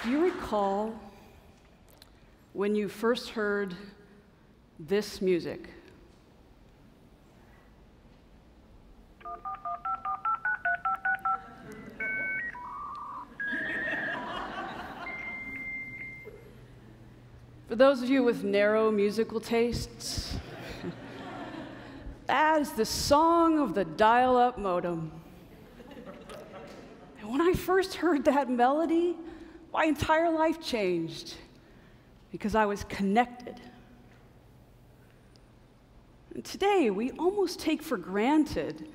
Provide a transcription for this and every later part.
Do you recall when you first heard this music? For those of you with narrow musical tastes, that is the song of the dial-up modem. And when I first heard that melody, my entire life changed because I was connected. And today, we almost take for granted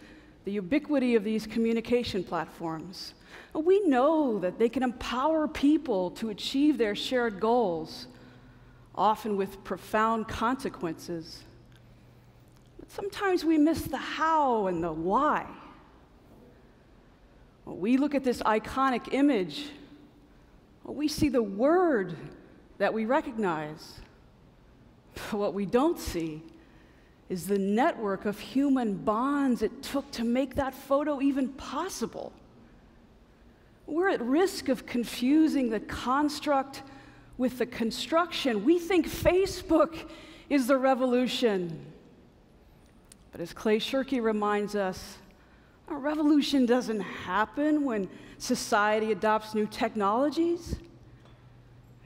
the ubiquity of these communication platforms. We know that they can empower people to achieve their shared goals, often with profound consequences. But sometimes we miss the how and the why. When we look at this iconic image, we see the word that we recognize. But what we don't see is the network of human bonds it took to make that photo even possible. We're at risk of confusing the construct with the construction. We think Facebook is the revolution. But as Clay Shirky reminds us, a revolution doesn't happen when society adopts new technologies.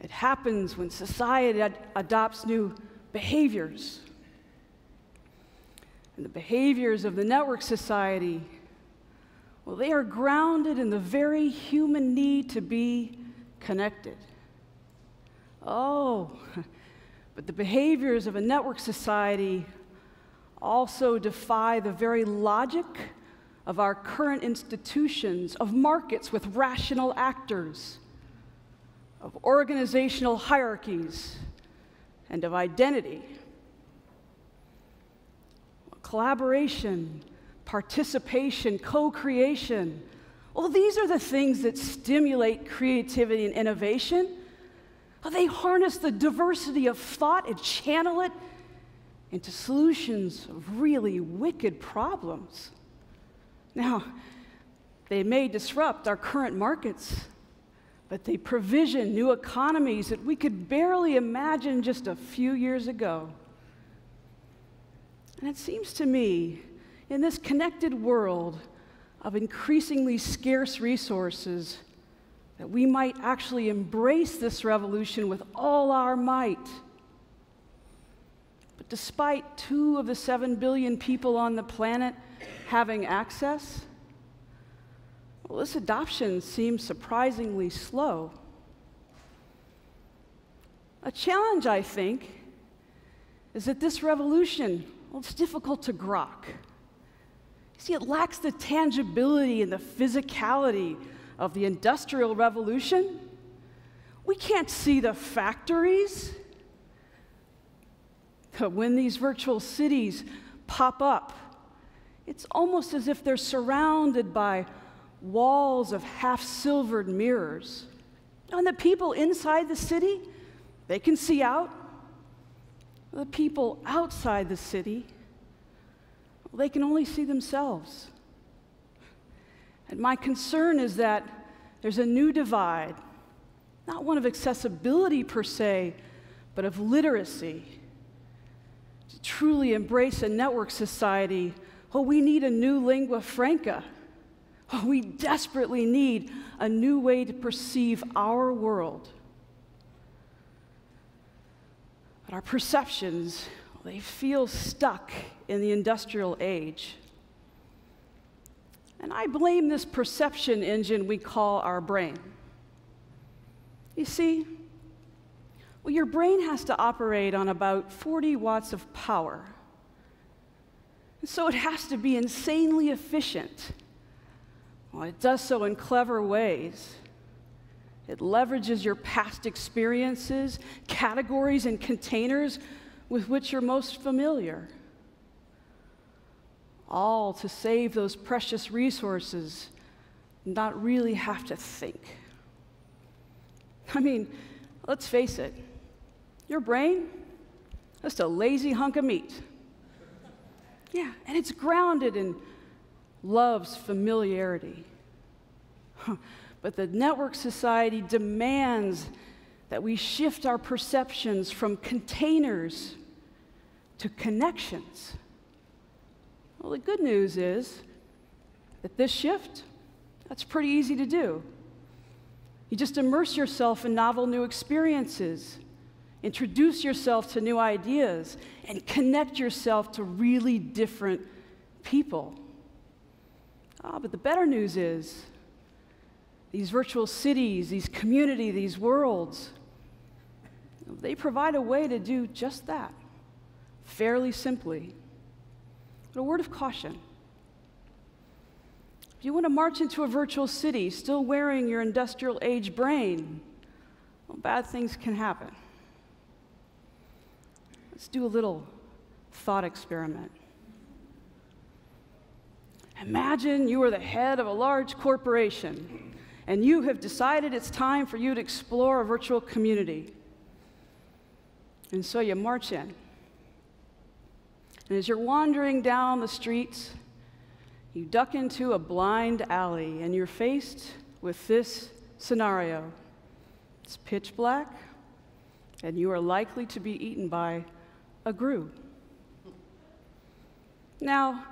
It happens when society adopts new behaviors. And the behaviors of the network society, well, they are grounded in the very human need to be connected. Oh, but the behaviors of a network society also defy the very logic of our current institutions, of markets with rational actors, of organizational hierarchies, and of identity. Collaboration, participation, co-creation, well, these are the things that stimulate creativity and innovation. They harness the diversity of thought and channel it into solutions of really wicked problems. Now, they may disrupt our current markets, but they provision new economies that we could barely imagine just a few years ago. And it seems to me, in this connected world of increasingly scarce resources, that we might actually embrace this revolution with all our might. But despite 2 of the 7 billion people on the planet having access, well, this adoption seems surprisingly slow. A challenge, I think, is that this revolution, well, it's difficult to grok. You see, it lacks the tangibility and the physicality of the Industrial Revolution. We can't see the factories. But when these virtual cities pop up, it's almost as if they're surrounded by walls of half-silvered mirrors. And the people inside the city, they can see out. The people outside the city, well, they can only see themselves. And my concern is that there's a new divide, not one of accessibility per se, but of literacy. To truly embrace a network society, well, we need a new lingua franca. We desperately need a new way to perceive our world. But our perceptions, they feel stuck in the industrial age. And I blame this perception engine we call our brain. You see, well, your brain has to operate on about 40 watts of power. And so it has to be insanely efficient. Well, it does so in clever ways. It leverages your past experiences, categories, and containers with which you're most familiar, all to save those precious resources and not really have to think. I mean, let's face it, your brain, just a lazy hunk of meat. Yeah, and it's grounded in love's familiarity. But the network society demands that we shift our perceptions from containers to connections. Well, the good news is that this shift, that's pretty easy to do. You just immerse yourself in novel new experiences, introduce yourself to new ideas, and connect yourself to really different people. But the better news is, these virtual cities, these communities, these worlds, they provide a way to do just that, fairly simply. But a word of caution. If you want to march into a virtual city still wearing your industrial age brain, well, bad things can happen. Let's do a little thought experiment. Imagine you are the head of a large corporation, and you have decided it's time for you to explore a virtual community. And so you march in. And as you're wandering down the streets, you duck into a blind alley, and you're faced with this scenario. It's pitch black, and you are likely to be eaten by a grue. Now,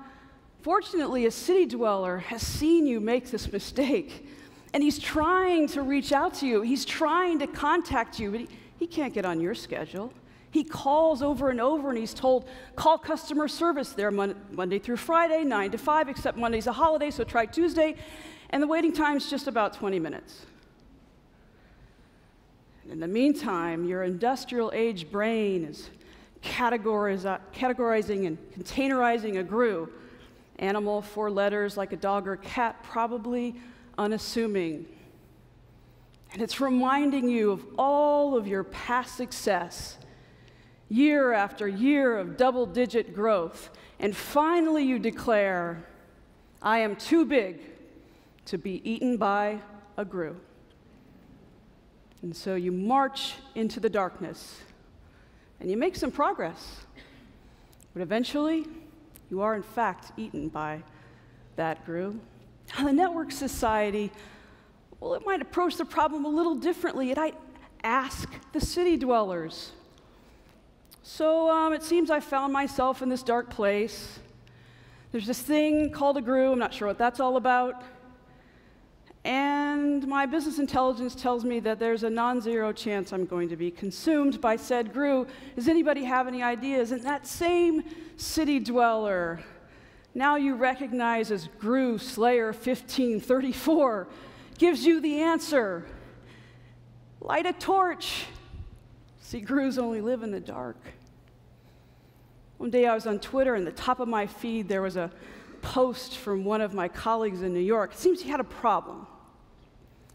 fortunately, a city dweller has seen you make this mistake, and he's trying to reach out to you. He's trying to contact you, but he can't get on your schedule. He calls over and over, and he's told, call customer service. They're Monday through Friday, 9 to 5, except Monday's a holiday, so try Tuesday. And the waiting time's just about 20 minutes. And in the meantime, your industrial age brain is categorizing and containerizing a grue. Animal, 4 letters, like a dog or cat, probably unassuming. And it's reminding you of all of your past success, year after year of double-digit growth, and finally you declare, I am too big to be eaten by a grue. And so you march into the darkness, and you make some progress, but eventually you are in fact eaten by that grue. Now, the network society, well, it might approach the problem a little differently. It might ask the city dwellers. So it seems I found myself in this dark place. There's this thing called a grue. I'm not sure what that's all about. And my business intelligence tells me that there's a non-zero chance I'm going to be consumed by said grue. Does anybody have any ideas? And that same city dweller, now you recognize as Grue Slayer 1534, gives you the answer. Light a torch. See, grues only live in the dark. One day I was on Twitter, and at the top of my feed there was a post from one of my colleagues in New York. It seems he had a problem.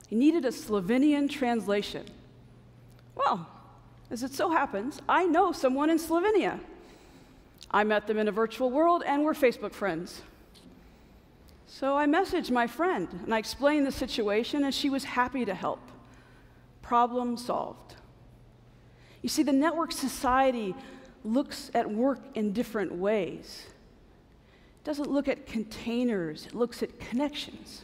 He needed a Slovenian translation. Well, as it so happens, I know someone in Slovenia. I met them in a virtual world, and we're Facebook friends. So I messaged my friend, and I explained the situation, and she was happy to help. Problem solved. You see, the network society looks at work in different ways. It doesn't look at containers, it looks at connections.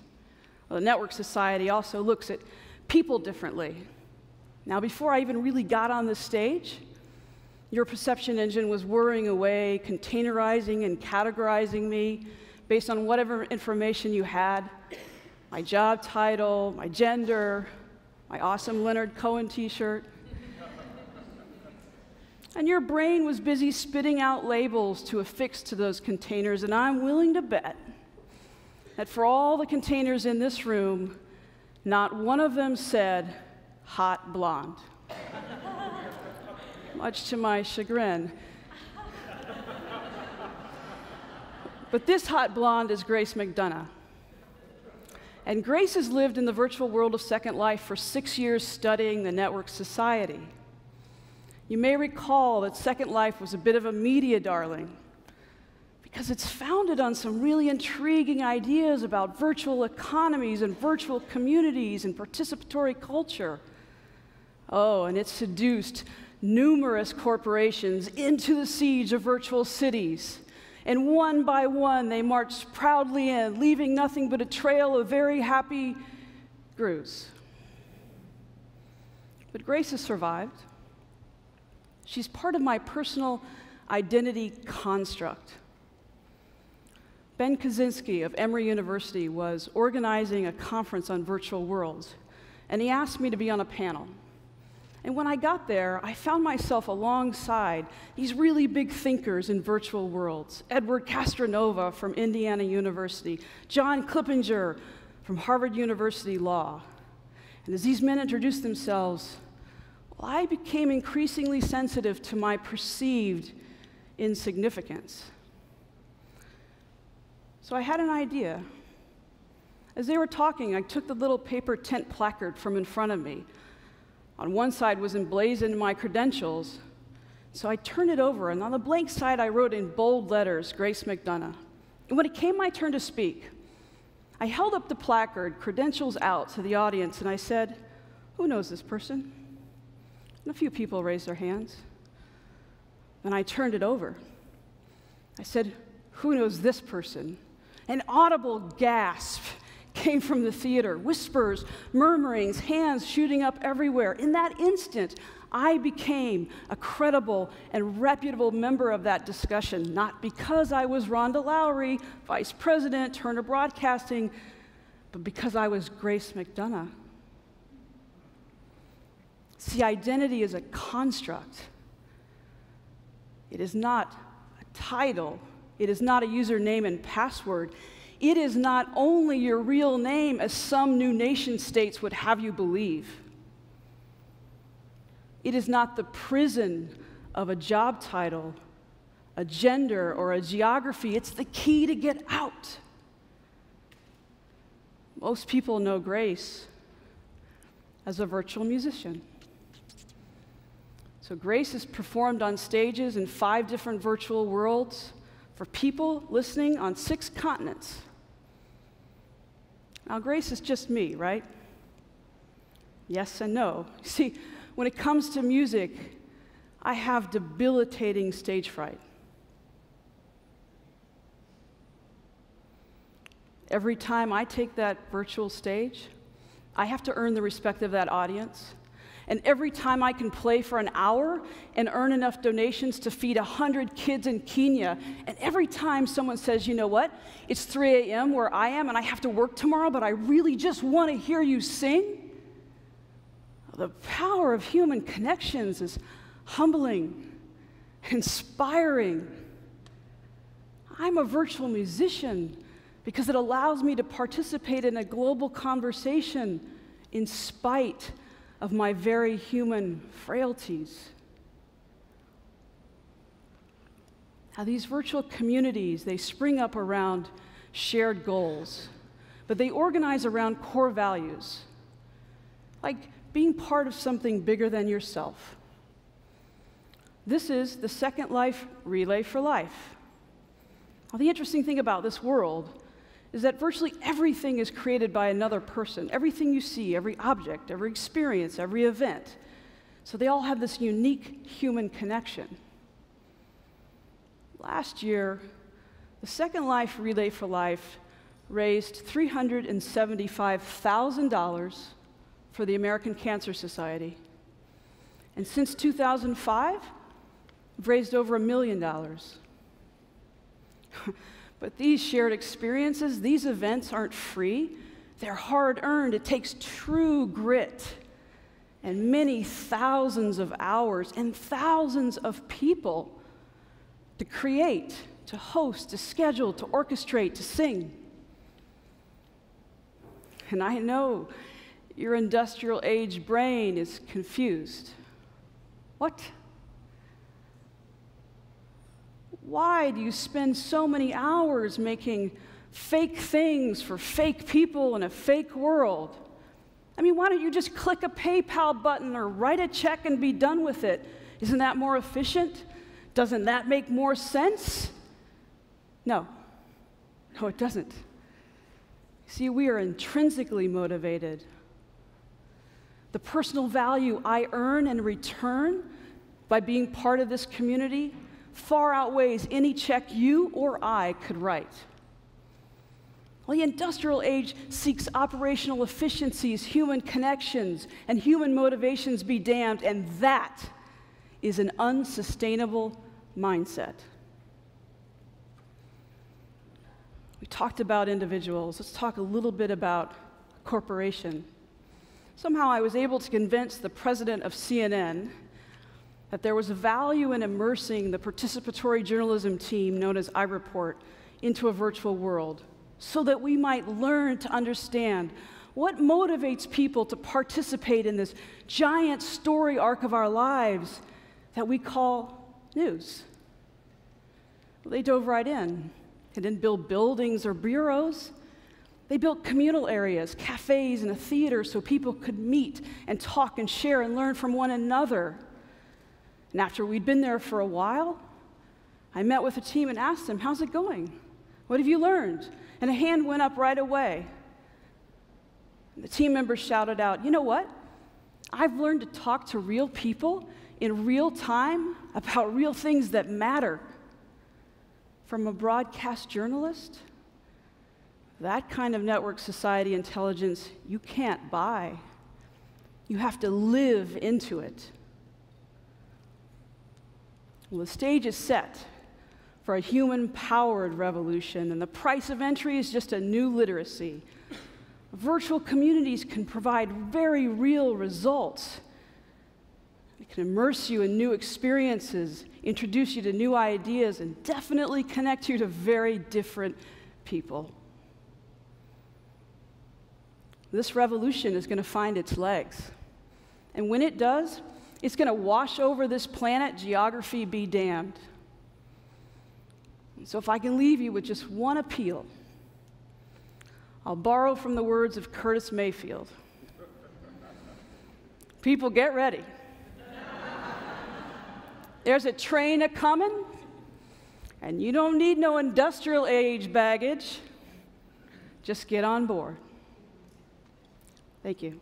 Well, the network society also looks at people differently. Now, before I even really got on the stage, your perception engine was whirring away, containerizing and categorizing me based on whatever information you had, my job title, my gender, my awesome Leonard Cohen t-shirt. And your brain was busy spitting out labels to affix to those containers, and I'm willing to bet that for all the containers in this room, not one of them said, hot blonde. Much to my chagrin. But this hot blonde is Grace McDunnough. And Grace has lived in the virtual world of Second Life for 6 years studying the network society. You may recall that Second Life was a bit of a media darling because it's founded on some really intriguing ideas about virtual economies and virtual communities and participatory culture. Oh, and it seduced numerous corporations into the siege of virtual cities. And one by one, they marched proudly in, leaving nothing but a trail of very happy Grooves. But Grace has survived. She's part of my personal identity construct. Ben Kaczynski of Emory University was organizing a conference on virtual worlds, and he asked me to be on a panel. And when I got there, I found myself alongside these really big thinkers in virtual worlds. Edward Castronova from Indiana University, John Clippinger from Harvard University Law. And as these men introduced themselves, well, I became increasingly sensitive to my perceived insignificance. So I had an idea. As they were talking, I took the little paper tent placard from in front of me. On one side was emblazoned my credentials, so I turned it over, and on the blank side I wrote in bold letters, Grace McDunnough. And when it came my turn to speak, I held up the placard, credentials out, to the audience, and I said, "Who knows this person?" And a few people raised their hands. Then I turned it over. I said, "Who knows this person?" An audible gasp came from the theater, whispers, murmurings, hands shooting up everywhere. In that instant, I became a credible and reputable member of that discussion, not because I was Rhonda Lowry, Vice President, Turner Broadcasting, but because I was Grace McDunnough. See, identity is a construct. It is not a title. It is not a username and password. It is not only your real name, as some new nation states would have you believe. It is not the prison of a job title, a gender, or a geography. It's the key to get out. Most people know Grace as a virtual musician. So Grace has performed on stages in 5 different virtual worlds for people listening on 6 continents. Now, Grace is just me, right? Yes and no. See, when it comes to music, I have debilitating stage fright. Every time I take that virtual stage, I have to earn the respect of that audience. And every time I can play for an hour and earn enough donations to feed 100 kids in Kenya, and every time someone says, "You know what, it's 3 a.m. where I am and I have to work tomorrow, but I really just want to hear you sing," the power of human connections is humbling, inspiring. I'm a virtual musician because it allows me to participate in a global conversation in spite of my very human frailties. Now, these virtual communities, they spring up around shared goals, but they organize around core values, like being part of something bigger than yourself. This is the Second Life Relay for Life. Now, the interesting thing about this world is that virtually everything is created by another person. Everything you see, every object, every experience, every event. So they all have this unique human connection. Last year, the Second Life Relay for Life raised $375,000 for the American Cancer Society. And since 2005, we've raised over $1 million. But these shared experiences, these events aren't free. They're hard-earned. It takes true grit and many thousands of hours and thousands of people to create, to host, to schedule, to orchestrate, to sing. And I know your industrial age brain is confused. What? Why do you spend so many hours making fake things for fake people in a fake world? I mean, why don't you just click a PayPal button or write a check and be done with it? Isn't that more efficient? Doesn't that make more sense? No. No, it doesn't. See, we are intrinsically motivated. The personal value I earn in return by being part of this community far outweighs any check you or I could write. Well, the industrial age seeks operational efficiencies, human connections, and human motivations be damned, and that is an unsustainable mindset. We talked about individuals. Let's talk a little bit about corporation. Somehow I was able to convince the president of CNN that there was a value in immersing the participatory journalism team known as iReport into a virtual world so that we might learn to understand what motivates people to participate in this giant story arc of our lives that we call news. Well, they dove right in. They didn't build buildings or bureaus. They built communal areas, cafes, and a theater so people could meet and talk and share and learn from one another. And after we'd been there for a while, I met with the team and asked them, how's it going? What have you learned? And a hand went up right away. And the team members shouted out, you know what? I've learned to talk to real people in real time about real things that matter. From a broadcast journalist, that kind of network society intelligence you can't buy. You have to live into it. Well, the stage is set for a human-powered revolution, and the price of entry is just a new literacy. Virtual communities can provide very real results. It can immerse you in new experiences, introduce you to new ideas, and definitely connect you to very different people. This revolution is going to find its legs. And when it does, it's going to wash over this planet, geography be damned. So if I can leave you with just one appeal, I'll borrow from the words of Curtis Mayfield. People, get ready. There's a train a-comin', and you don't need no industrial age baggage. Just get on board. Thank you.